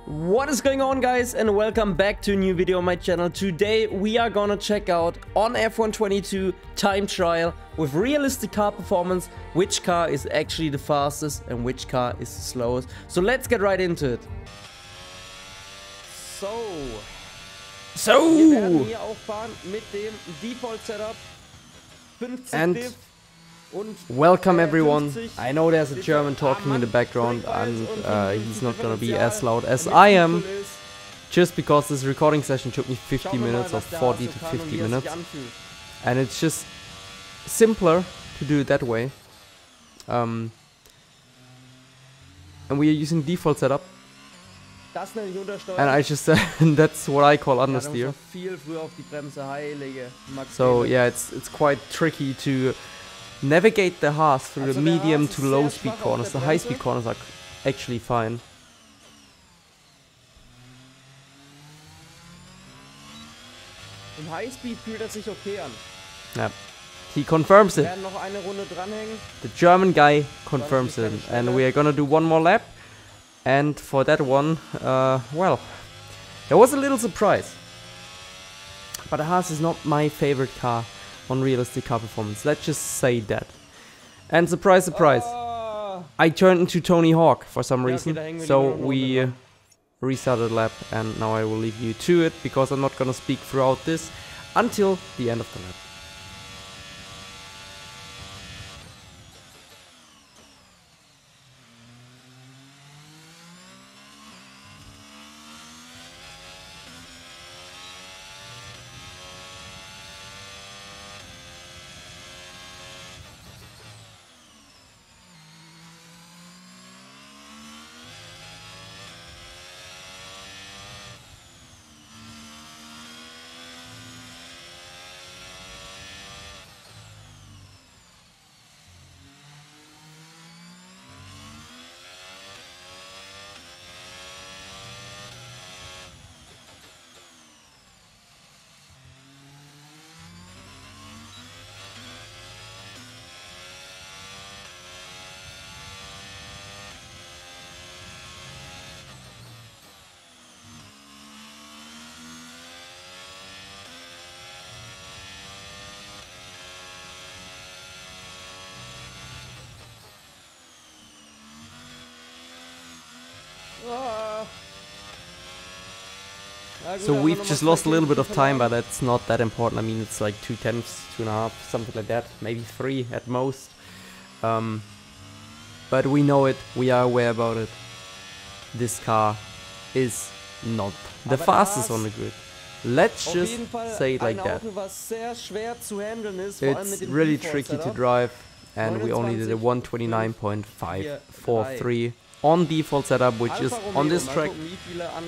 What is going on, guys, and welcome back to a new video on my channel. Today we are gonna check out on F122 time trial with realistic car performance which car is actually the fastest and which car is the slowest. So let's get right into it. Wir werden hier auch fahren mit dem Default Setup 50 Diff. Welcome everyone. I know there's a German talking in the background and he's not gonna be as loud as I am, just because this recording session took me 50 minutes or 40 to 50 minutes, and it's just simpler to do it that way. And we are using default setup, and I just that's what I call understeer. So yeah, it's quite tricky to navigate the Haas through the medium to low speed corners. The high speed corners are actually fine. Im High Speed fühlt sich okay an. Yeah. He confirms it. Wir werden noch eine Runde dranhängen. The German guy confirms it, and we are gonna do one more lap. And for that one, well, there was a little surprise. But the Haas is not my favorite car on realistic car performance, let's just say that. And surprise, surprise, I turned into Tony Hawk for some reason, so we restarted the lap, and now I will leave you to it, because I'm not gonna speak throughout this until the end of the lap. So we've just lost a little bit of time, but that's not that important. I mean, it's like 2/10, 2.5, something like that, maybe 3 at most. But we know it, we are aware about it. This car is not the fastest on the grid. Let's just say it like that. It's really tricky to drive, and we only did a 129.543 on default setup, which is on this track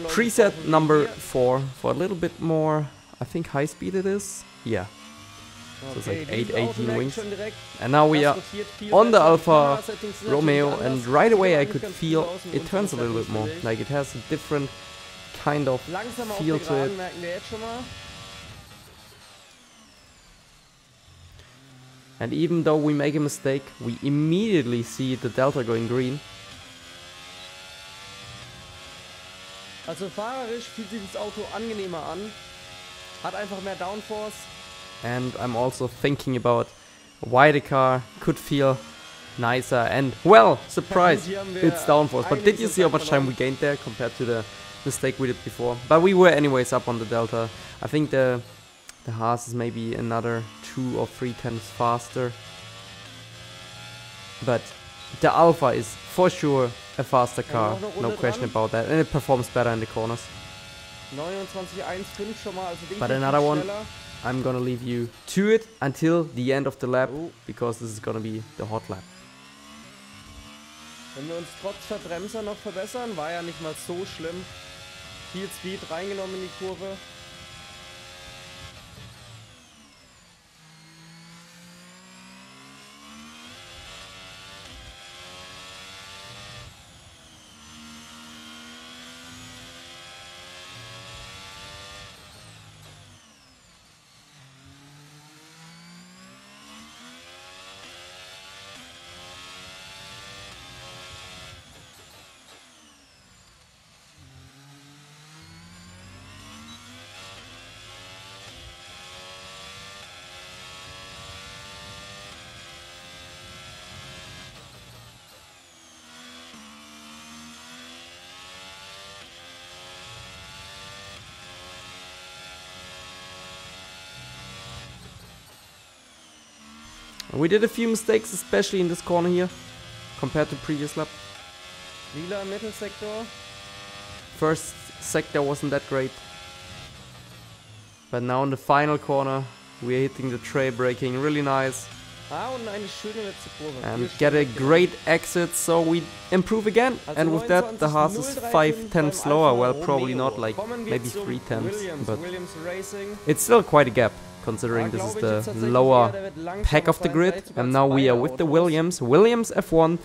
preset number 4 for a little bit more, I think high speed it is, yeah, so it's like 818 wings. And now we are on the Alfa Romeo, and right away I could feel it turns a little bit more, like it has a different kind of feel to it. And even though we make a mistake, we immediately see the delta going green. Also fahrerisch fühlt sich das Auto angenehmer an, hat einfach mehr Downforce. And I'm also thinking about why the car could feel nicer, and well, surprise, it's downforce. But did you see how much time we gained there compared to the mistake we did before? But we were anyways up on the delta. I think the Haas is maybe another 2 or 3 tenths faster. But the Alpha is for sure a faster car, no question about that, and it performs better in the corners. But another one, I'm gonna leave you to it until the end of the lap, because this is gonna be the hot lap. Wenn wir uns trotz Verbremser noch verbessern, war ja nicht mal so schlimm. Viel Speed reingenommen in die Kurve. We did a few mistakes, especially in this corner here, compared to previous lap. Lila Mittelsektor. First sector wasn't that great. But now in the final corner, we're hitting the tray braking really nice. Und eine schöne letzte Kurve. And get a great exit, so we improve again. And with that, the Haas is 5/10 slower. Well, probably not, like maybe 3/10, but it's still quite a gap, considering this is the lower pack of the grid. And now we are with the Williams F1.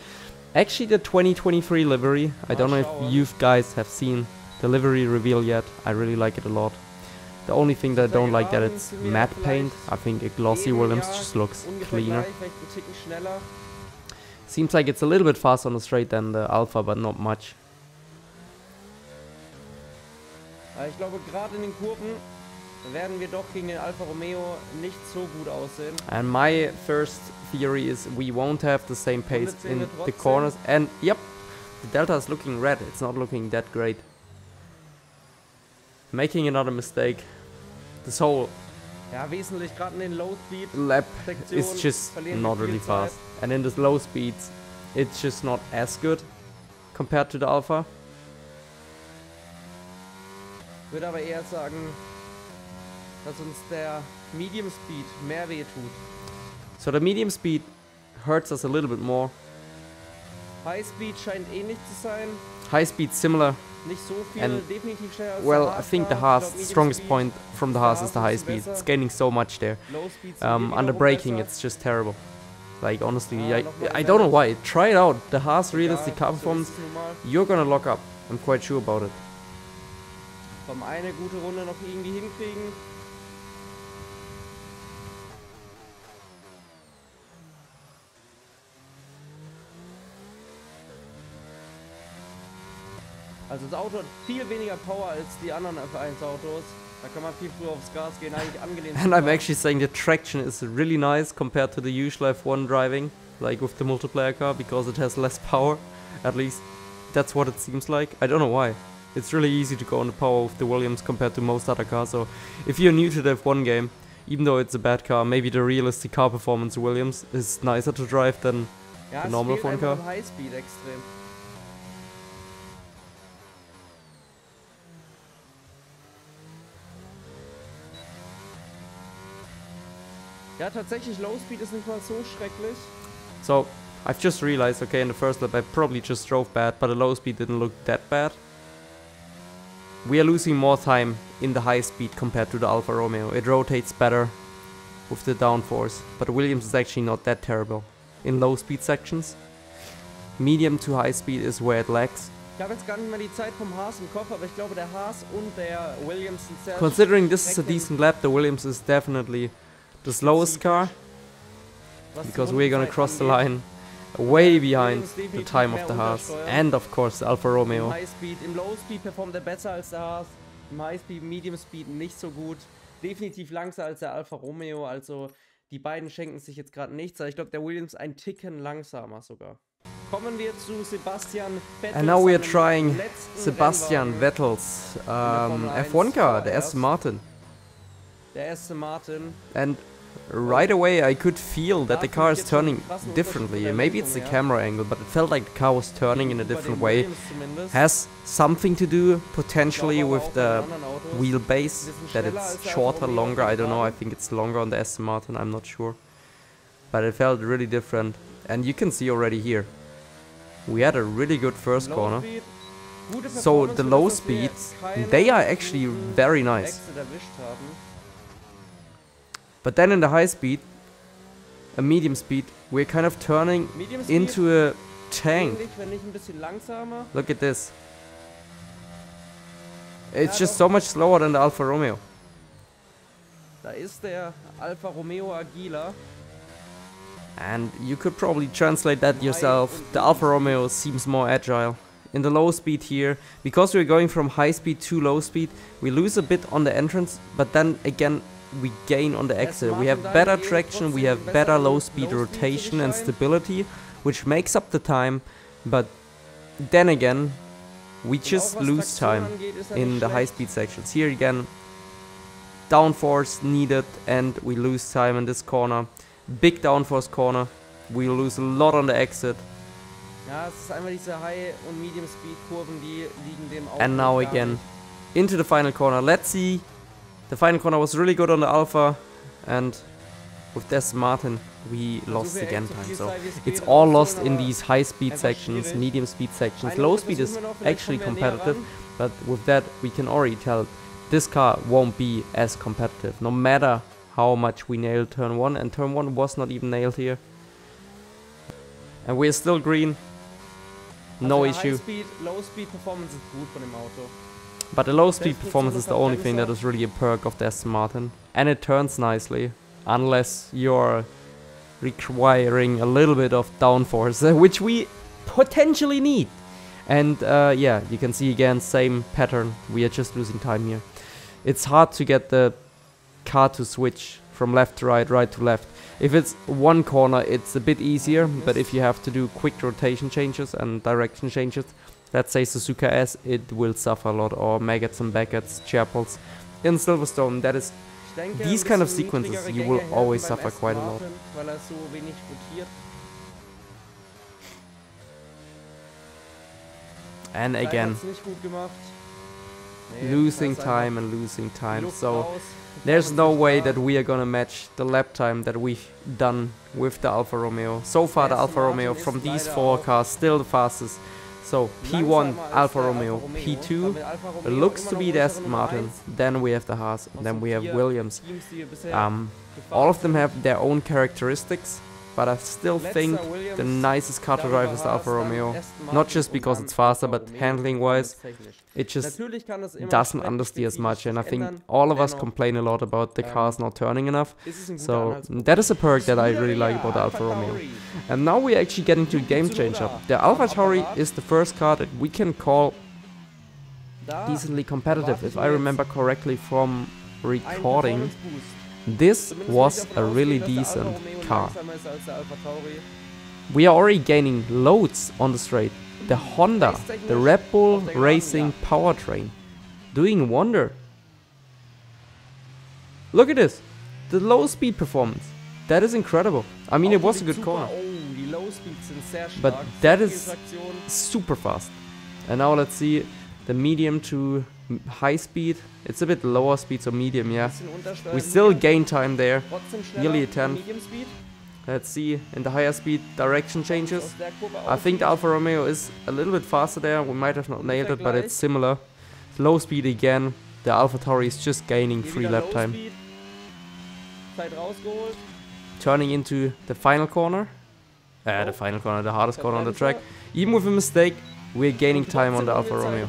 Actually, the 2023 livery. I don't know if you guys have seen the livery reveal yet. I really like it a lot. The only thing that I don't like that it's matte paint. I think a glossy Williams just looks cleaner. Seems like it's a little bit faster on the straight than the Alpha, but not much. Ich glaube, gerade in den Kurven werden wir doch gegen den Alfa Romeo nicht so gut aussehen. And my first theory is we won't have the same pace in the corners. And yep, the Delta is looking red. It's not looking that great. Making another mistake. This whole lap is just not really fast. And in the low speeds, it's just not as good compared to the Alpha. Würde aber eher sagen, dass uns der Medium Speed mehr wehtut. So the medium speed hurts us a little bit more. High Speed scheint ähnlich zu sein. High speed similar. Nicht so viel, And definitiv schneller als well, der I think the Haas, strongest point from the Haas is the high speed. It's gaining so much there. Under braking, it's just terrible. Like honestly, I don't know why. Try it out. The Haas realistic car performance, you're gonna lock up. I'm quite sure about it. Eine gute Runde noch irgendwie hinkriegen. Also das Auto hat viel weniger Power als die anderen F1 Autos. Da kann man viel früher aufs Gas gehen, eigentlich angelehnt. And I'm actually saying the traction is really nice compared to the usual F1 driving, like with the multiplayer car, because it has less power. At least that's what it seems like. I don't know why. It's really easy to go on the power with the Williams compared to most other cars. So if you're new to the F1 game, even though it's a bad car, maybe the realistic car performance Williams is nicer to drive than the normal F1 car. High Speed extrem. Ja, tatsächlich, Low Speed ist nicht mal so schrecklich. So, I've just realized, okay, in the first lap I probably just drove bad, but the low speed didn't look that bad. We are losing more time in the high speed compared to the Alfa Romeo. It rotates better with the downforce, but the Williams is actually not that terrible in low speed sections. Medium to high speed is where it lacks. Ich habe jetzt gar nicht mal die Zeit vom Haas im Kopf, aber ich glaube der Haas und der Williams sind sehr... Considering this is a decent lap, the Williams is definitely the slowest car, because we're gonna cross the line way behind the time of the Haas and of course the Alfa Romeo. Im Low Speed performt er besser als der Haas, im High Speed, Medium Speed nicht so gut, definitiv langsamer als der Alfa Romeo, also die beiden schenken sich jetzt gerade nichts, aber ich glaube der Williams ein Ticken langsamer sogar. Kommen wir zu Sebastian Vettel. And now we are trying Sebastian Vettel's F1 car, the Aston Martin. Der Aston Martin. And right away I could feel that the car is turning differently. Maybe it's the camera angle, but it felt like the car was turning in a different way. Has something to do potentially with the wheelbase, that it's shorter, longer, I don't know, I think it's longer on the Aston Martin, I'm not sure. But it felt really different. And you can see already here, we had a really good first corner. So the low speeds, they are actually very nice. But then in the high speed, a medium speed, we're kind of turning into a tank. Look at this. It's just so much slower than the Alfa Romeo. Da ist der Alfa Romeo agiler. And you could probably translate that yourself. The Alfa Romeo seems more agile. In the low speed here, because we're going from high speed to low speed, we lose a bit on the entrance, but then again we gain on the exit. We have better traction, we have better low speed rotation and stability, which makes up the time, but then again we just lose time in the high speed sections. Here again, downforce needed and we lose time in this corner. Big downforce corner. We lose a lot on the exit. Ja, es ist einfach diese High- und Medium-Speed-Kurven, die liegen dem auch. And now again, into the final corner. Let's see. The final corner was really good on the Alpha, and with Des Martin, we lost again time. So it's all lost in these high-speed sections, medium-speed sections. Low speed is actually competitive, but with that, we can already tell this car won't be as competitive, no matter how much we nailed turn 1, and turn 1 was not even nailed here. And we're still green. No issue. Low speed performance ist gut von dem Auto. But the low speed performance is the only thing that is really a perk of the Aston Martin. And it turns nicely, unless you're requiring a little bit of downforce, which we potentially need. And yeah, you can see again, same pattern. We are just losing time here. It's hard to get the car to switch from left to right, right to left. If it's one corner, it's a bit easier, but if you have to do quick rotation changes and direction changes, let's say Suzuka S, it will suffer a lot, or maggots and baggots, chapels. In Silverstone, that is, these kind of sequences, you will always suffer quite a lot. And again, losing time and losing time, so there's no way that we are gonna match the lap time that we've done with the Alfa Romeo. So far the Alfa Romeo from these 4 cars still the fastest. So P1 Alfa Romeo, P2 looks to be the Aston Martin, then we have the Haas, and then we have Williams. All of them have their own characteristics, but I still think the nicest car to drive is the Alfa Romeo. Not just because it's faster, but handling wise, it just doesn't understeer as much, and I think all of us complain a lot about the cars not turning enough. So that is a perk that I really like about the Alfa Romeo. And now we're actually getting to a game changer. The AlphaTauri is the first car that we can call decently competitive. If I remember correctly from recording, this was a really decent car. We are already gaining loads on the straight. The Honda, the Red Bull Racing powertrain, doing wonder. Look at this, the low speed performance. That is incredible. I mean, it was a good corner, but that is super fast. And now let's see the medium to high speed. It's a bit lower speed, so medium, yeah. We still gain time there, nearly a 10th. Let's see in the higher speed direction changes. I think the Alfa Romeo is a little bit faster there. We might have not nailed it, but it's similar. Low speed again. The AlphaTauri is just gaining 3 lap time. Turning into the final corner. The hardest corner on the track. Even with a mistake, we're gaining time on the Alfa Romeo.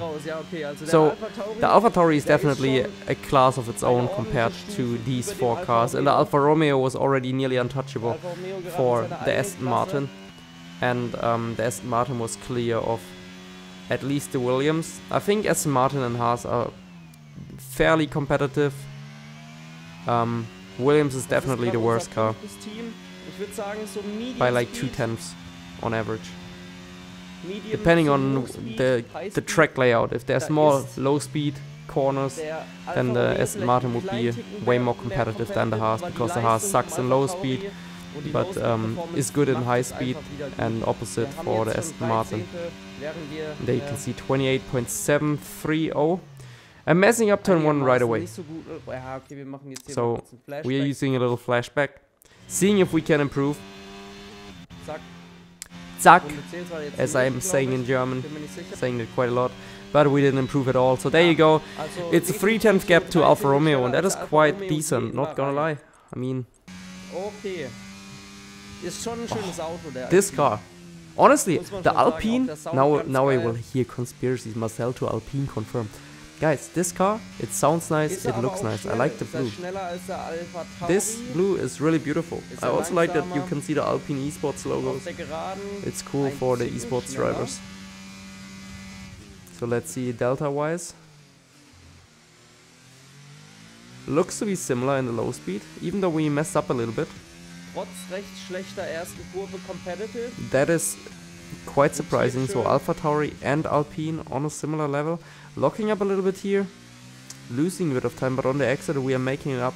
So the AlphaTauri is definitely a class of its own compared to these 4 cars, and the Alfa Romeo was already nearly untouchable for the Aston Martin, and the Aston Martin was clear of at least the Williams. I think Aston Martin and Haas are fairly competitive. Williams is definitely the worst car by like 2/10 on average. Depending on the track layout, if there's more low speed corners, then the Aston Martin would be way more competitive than the Haas, because the Haas sucks in low speed, but is good in high speed, and opposite for the Aston Martin. There you can see 28.730. I'm messing up turn 1 right away. So we are using a little flashback, seeing if we can improve. Zack, as I'm saying in German, saying it quite a lot, but we didn't improve at all. So there you go. It's a 3/10 gap to Alfa Romeo, and that is quite decent, not gonna lie. I mean, this car. Honestly, the Alpine, now I will hear conspiracies, Marcel to Alpine confirmed. Guys, this car, it sounds nice, it looks nice, I like the blue. This blue is really beautiful. I also like that you can see the Alpine esports logos. It's cool for the esports drivers. So let's see delta wise. Looks to be similar in the low speed, even though we messed up a little bit. That is quite surprising. So AlphaTauri and Alpine on a similar level. Locking up a little bit here, losing a bit of time, but on the exit we are making it up.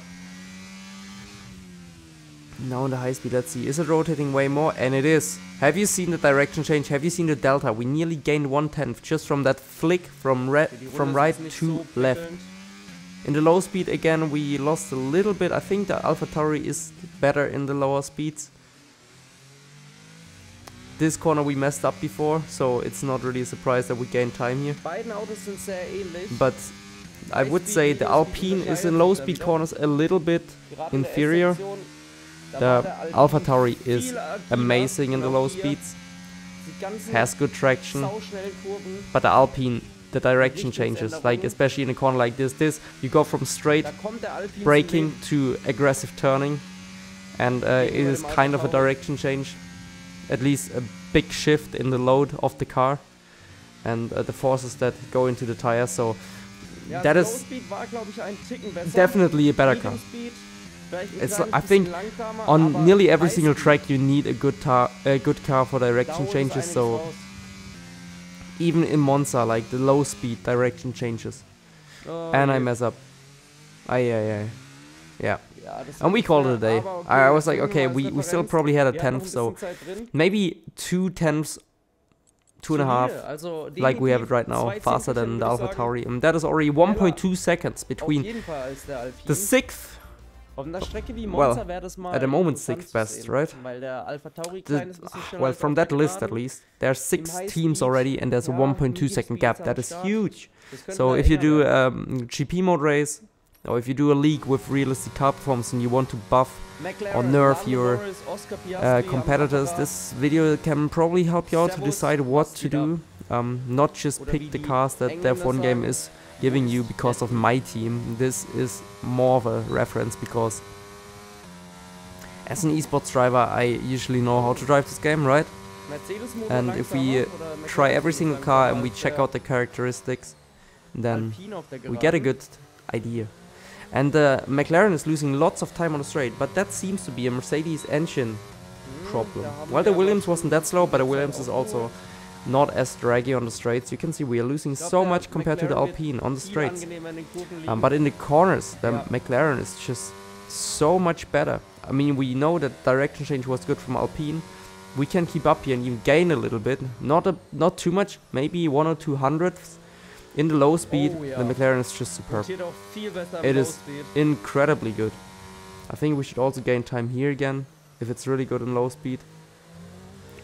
Now in the high speed, let's see. Is it rotating way more? And it is. Have you seen the direction change? Have you seen the delta? We nearly gained 1/10 just from that flick from right to left. In the low speed again, we lost a little bit. I think the AlphaTauri is better in the lower speeds. This corner we messed up before, so it's not really a surprise that we gained time here. But I would say the Alpine is in low speed corners a little bit inferior. The AlphaTauri is amazing in the low speeds, has good traction, but the Alpine, the direction changes, like especially in a corner like this, you go from straight braking to aggressive turning, and it is kind of a direction change, at least a big shift in the load of the car and the forces that go into the tire, so that is definitely a better car. It's, I think on nearly every single track you need a good car for direction changes, so even in Monza, like the low speed direction changes. And I mess up. Yeah. And we called it a day. I was like, okay, we still probably had a 10th, so maybe 2/10, 2.5, like we have it right now, faster than the AlphaTauri. And that is already 1.2 seconds between the 6th, well, at the moment 6th best, right? Well, from that list at least, there are 6 teams already and there's a 1.2 second gap. That is huge. So if you do a GP mode race, or if you do a league with realistic car performance and you want to buff or nerf your competitors, this video can probably help you out to decide what to do. Not just pick the cars that the F1 game is giving you because of my team. This is more of a reference because as an esports driver I usually know how to drive this game, right? And if we try every single car and we check out the characteristics, then we get a good idea. And McLaren is losing lots of time on the straight, but that seems to be a Mercedes engine problem. Well, the Williams wasn't that slow, but the Williams is also not as draggy on the straights. You can see we are losing so much compared to the Alpine on the straights. But in the corners, the McLaren is just so much better. I mean, we know that direction change was good from Alpine. We can keep up here and even gain a little bit. Not too much, maybe 1 or 2 hundredths. In the low speed, the McLaren is just superb. It is incredibly good. I think we should also gain time here again, if it's really good in low speed.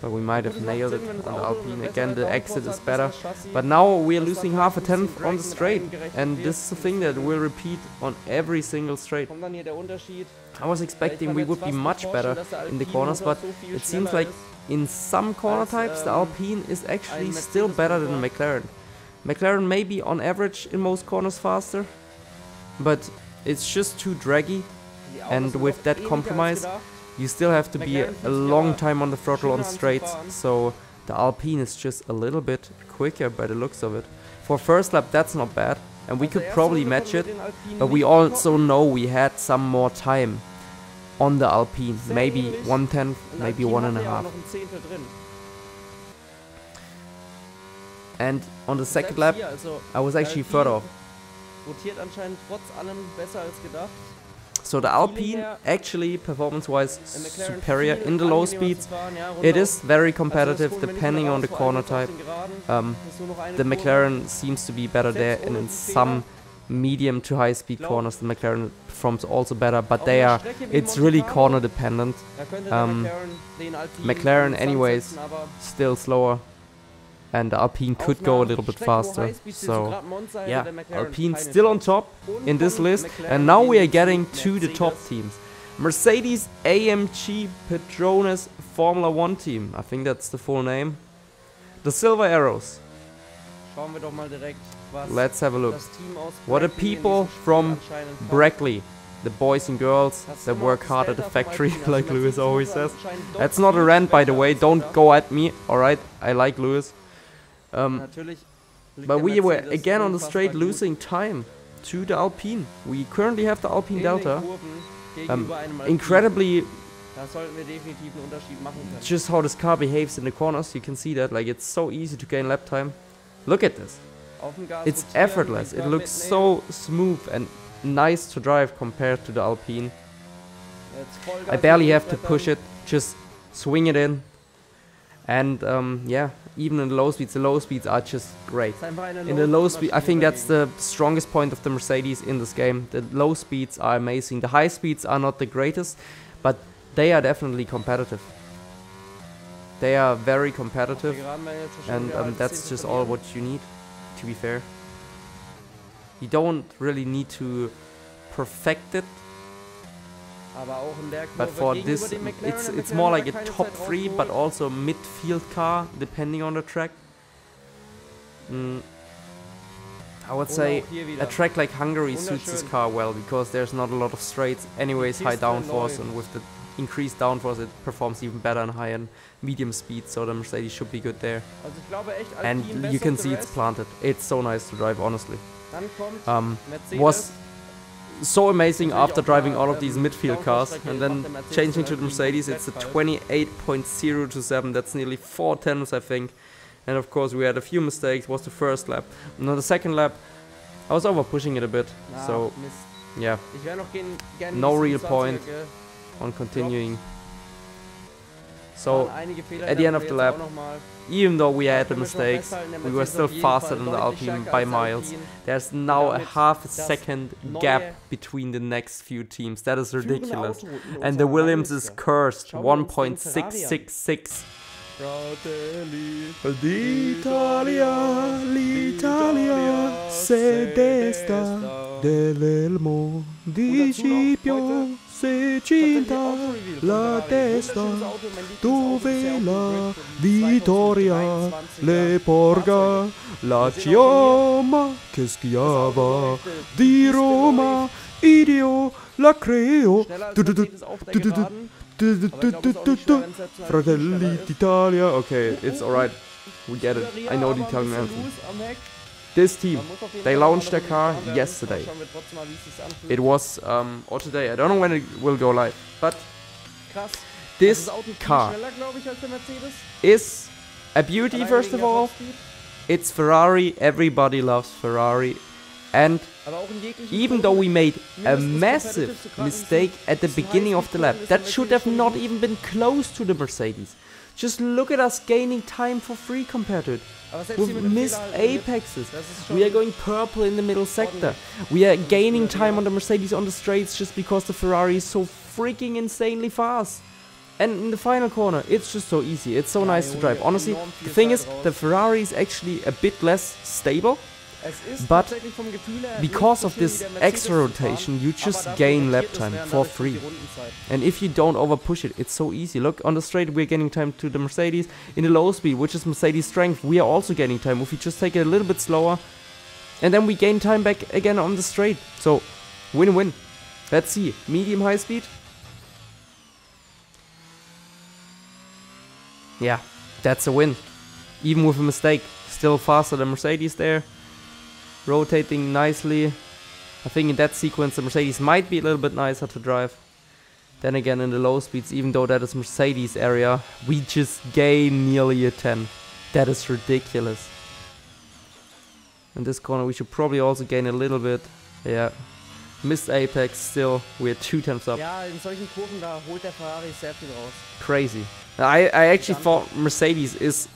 But we might have nailed it on the Alpine. Again, the exit is better. But now we are losing half a tenth on the straight. And this is the thing that will repeat on every single straight. I was expecting we would be much better in the corners, but it seems like in some corner types the Alpine is actually still better than the McLaren. McLaren may be on average in most corners faster, but it's just too draggy, and with that compromise you still have to be a long time on the throttle on straights, so the Alpine is just a little bit quicker by the looks of it. For first lap that's not bad, and we could probably match it, but we also know we had some more time on the Alpine, maybe 1/10, maybe 1.5. And on the second lap, I was actually further off. So the Alpine, actually, performance-wise, superior in the low speeds. It is very competitive, depending on the corner type. The McLaren seems to be better there, and in some medium to high speed corners, the McLaren performs also better, but it's really corner dependent. McLaren, anyways, still slower. And the Alpine could go a little bit faster. So yeah, Alpine still on top in this list. And now we are getting to the top teams. Mercedes AMG Petronas Formula 1 team. I think that's the full name. The Silver Arrows. Let's have a look. What are people from Brackley? The boys and girls that work hard at the factory, like Lewis always says. That's not a rant, by the way. Don't go at me, alright? I like Lewis. But we were again on the straight losing time to the Alpine. We currently have the Alpine Delta. Incredibly, just how this car behaves in the corners, you can see that, like it's so easy to gain lap time. Look at this. It's effortless. It looks so smooth and nice to drive compared to the Alpine. I barely have to push it, just swing it in. And yeah, even in the low speeds are just great. In the low speed, I think that's the strongest point of the Mercedes in this game. The low speeds are amazing. The high speeds are not the greatest, but they are definitely competitive. They are very competitive, and that's just all what you need, to be fair. You don't really need to perfect it, but for this, it's more like a top 3, but also midfield car, depending on the track. I would say a track like Hungary suits this car well, because there's not a lot of straights, anyways high downforce, and with the increased downforce it performs even better in high and medium speed, so the Mercedes should be good there. And you can see it's planted. It's so nice to drive, honestly. Was so amazing after driving all of these midfield cars and then changing to the Mercedes. It's a 28.027, that's nearly 4 tenths, I think. And of course we had a few mistakes. Was the first lap. And on the second lap I was over pushing it a bit, so yeah, no real point on continuing. So at the end of the lap, even though we had the mistakes, we were still faster than the Alpine by miles. There's now a half a second gap between the next few teams. That is ridiculous. And the Williams is cursed, 1.666. L'Italia se desta dell'elmo di Scipio. Se cinta la testa dove la vittoria le porga, la chioma che schiava di Roma, Dio la creo. Fratelli d'Italia. Okay, it's alright. We get it. I know the Italian anthem. This team, they launched their car yesterday. It was, or today, I don't know when it will go live, but this car is a beauty, first of all. It's Ferrari, everybody loves Ferrari, and even though we made a massive mistake at the beginning of the lap, that should have not even been close to the Mercedes. Just look at us gaining time for free compared to it. With missed apexes. We are going purple in the middle sector. We are gaining time on the Mercedes on the straights just because the Ferrari is so freaking insanely fast. And in the final corner, it's just so easy. It's so nice to drive. Honestly, the thing is, the Ferrari is actually a bit less stable. But because of this extra rotation, you just gain lap time for free. And if you don't over push it, it's so easy. Look, on the straight we're gaining time to the Mercedes. In the low speed, which is Mercedes' strength, we are also gaining time. If we just take it a little bit slower, and then we gain time back again on the straight. So, win-win. Let's see. Medium high speed. Yeah, that's a win. Even with a mistake. Still faster than Mercedes there. Rotating nicely. I think in that sequence the Mercedes might be a little bit nicer to drive. Then again in the low speeds, even though that is Mercedes area, we just gain nearly a 10. That is ridiculous. In this corner we should probably also gain a little bit. Yeah. Missed apex still. We're 2 tenths up. Ja, in solchen Kurven da holt der Ferrari sehr viel raus. Crazy. I actually thought Mercedes is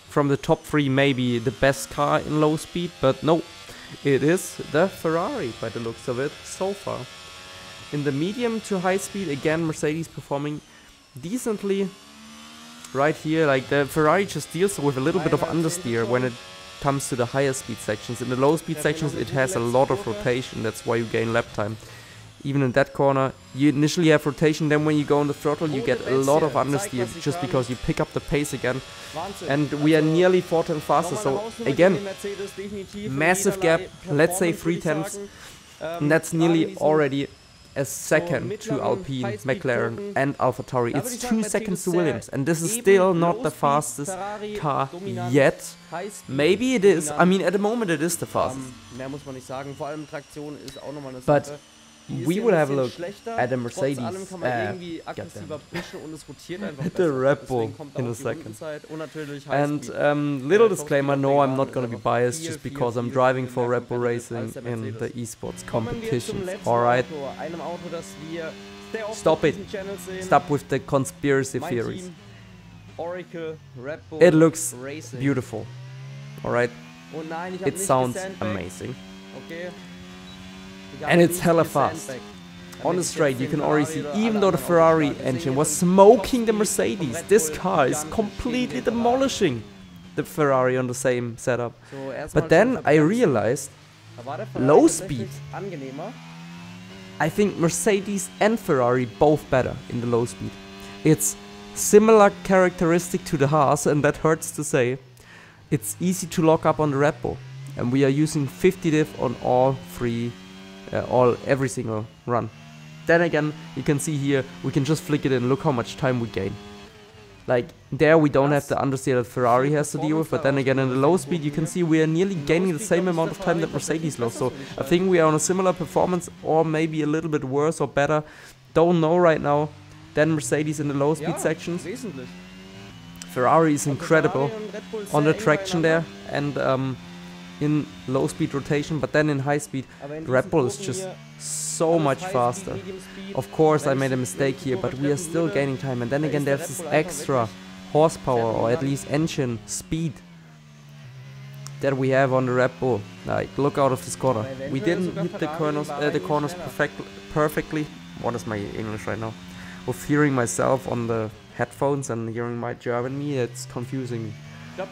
from the top 3 maybe the best car in low speed, but no. It is the Ferrari by the looks of it so far. In the medium to high speed, again Mercedes performing decently. Right here, like the Ferrari just deals with a little bit of understeer when it comes to the higher speed sections. In the low speed sections it has a lot of rotation, that's why you gain lap time. Even in that corner, you initially have rotation, then when you go on the throttle you get a lot of understeer just because you pick up the pace again. And we are nearly 4 tenths faster, so again, massive gap, let's say 3 tenths. And that's nearly already a second to Alpine, McLaren and AlphaTauri. It's 2 seconds to Williams, and this is still not the fastest car yet. Maybe it is, I mean at the moment it is the fastest. But we will have a look at the Mercedes, at the Red Bull in a second. And little disclaimer, no, I'm not gonna be biased just because I'm driving for Red Bull Racing in the esports competitions, alright? Stop it. Stop with the conspiracy theories. Oracle, Red Bull, It looks Racing. beautiful. Alright. Oh nein, ich hab It nicht sounds gesandbagged. amazing. Okay. And it's hella fast. On the straight, you can already see, even though the Ferrari engine was smoking the Mercedes, this car is completely demolishing the Ferrari on the same setup. But then I realized, low speed, I think Mercedes and Ferrari both better in the low speed. It's similar characteristic to the Haas, and that hurts to say. It's easy to lock up on the Red Bull, and we are using 50 diff on all three, every single run. Then again, you can see here, we can just flick it in, look how much time we gain. Like, there we don't have the understeer that Ferrari has to deal with, but then again in the low speed you can see we are nearly gaining the same amount of time that Mercedes lost. So I think we are on a similar performance, or maybe a little bit worse or better, don't know right now, than Mercedes in the low speed sections. Ferrari is incredible on the traction there and in low speed rotation, but then in high speed Red Bull is just so much faster. Of course I made a mistake here, but we are still gaining time, and then again there's this extra horsepower, or at least engine speed, that we have on the Red Bull. Like, look out of this corner. We didn't hit the corners perfectly. What is my English right now? With hearing myself on the headphones and hearing my German me, it's confusing me.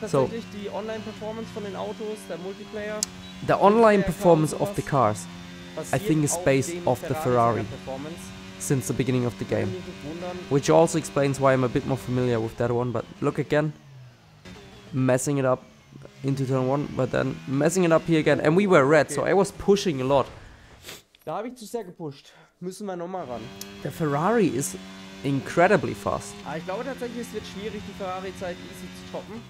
So, the online performance von den Autos, der Multiplayer, the online performance of the cars, I think, is based off the Ferrari since the beginning of the game, which also explains why I'm a bit more familiar with that one. But look again, messing it up into turn 1, but then messing it up here again, and we were red, so I was pushing a lot. Da habe ich zu sehr gepusht. Müssen wir nochmal ran. The Ferrari is incredibly fast. Ich glaube tatsächlich, es wird schwierig, die Ferrari-Zeit easy zu toppen.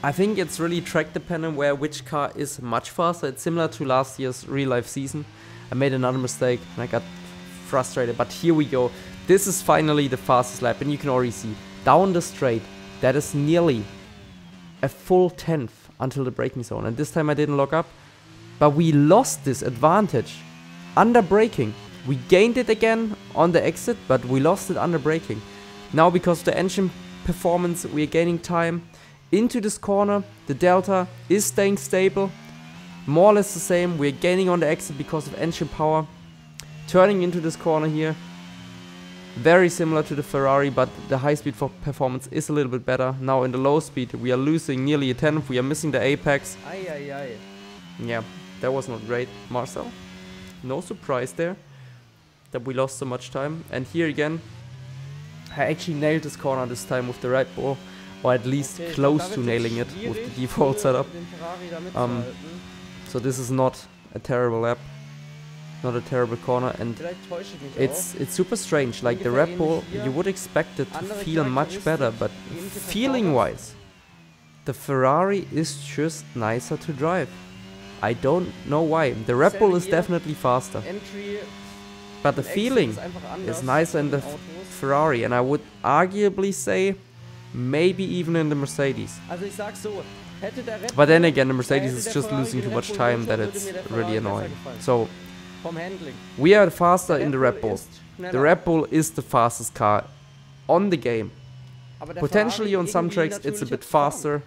I think it's really track dependent where which car is much faster. It's similar to last year's real life season. I made another mistake and I got frustrated, but here we go. This is finally the fastest lap, and you can already see down the straight that is nearly a full 10th until the braking zone, and this time I didn't lock up, but we lost this advantage under braking. We gained it again on the exit, but we lost it under braking. Now because of the engine performance we are gaining time into this corner. The delta is staying stable, more or less the same. We are gaining on the exit because of engine power. Turning into this corner here, very similar to the Ferrari, but the high speed for performance is a little bit better. Now in the low speed we are losing nearly a 10th. We are missing the apex. Yeah, that was not great, Marcel. No surprise there that we lost so much time. And here again, I actually nailed this corner this time with the Red Bull, or at least close to nailing it with the default setup. So this is not a terrible lap, not a terrible corner, and it's super strange. Like the Red Bull, you would expect it to feel much better, but feeling wise, the Ferrari is just nicer to drive. I don't know why. The Red Bull is definitely faster, but the feeling is nicer in the Ferrari, and I would arguably say maybe even in the Mercedes. But then again, the Mercedes is just losing too much time that it's really annoying. So we are faster in the Red Bull. The Red Bull is the fastest car on the game. Potentially on some tracks it's a bit faster.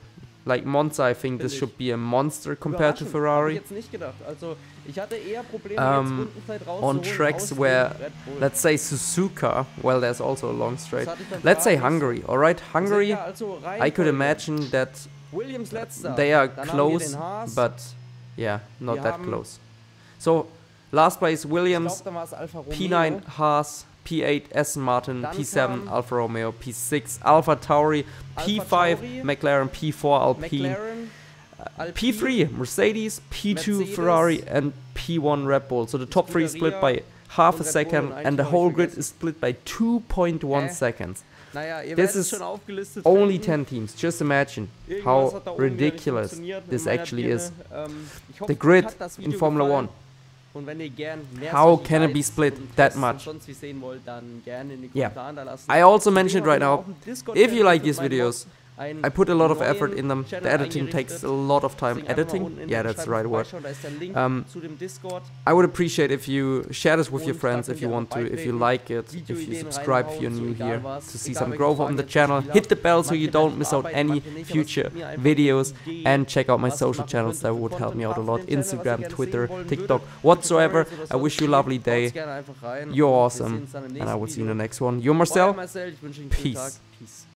Like Monza, I think this should be a monster compared to Ferrari. On tracks where, let's say Suzuka, well, there's also a long straight. Let's say Hungary, alright? Hungary, I could imagine that they are close, but yeah, not that close. So, last place Williams, P9 Haas, P8 Aston Martin, P7 Alfa Romeo, P6 Alfa Tauri, P5 McLaren, P4 Alpine, P3 Mercedes, P2 Ferrari, and P1 Red Bull. So the top 3 is split by half a second, and the whole grid is split by 2.1 seconds. This is only 10 teams. Just imagine how ridiculous this actually is. The grid in Formula 1. How can it be split that much? Yeah, I also mentioned right now, if you like these videos, I put a lot of effort in them. The editing takes a lot of time. Editing? Yeah, that's the right word. I would appreciate if you share this with your friends if you want to, if you like it, if you subscribe if you're new here, to see some growth on the channel. Hit the bell so you don't miss out any future videos, and check out my social channels. That would help me out a lot. Instagram, Twitter, TikTok, whatsoever. I wish you a lovely day. You're awesome, and I will see you in the next one. You're Marcel. Peace.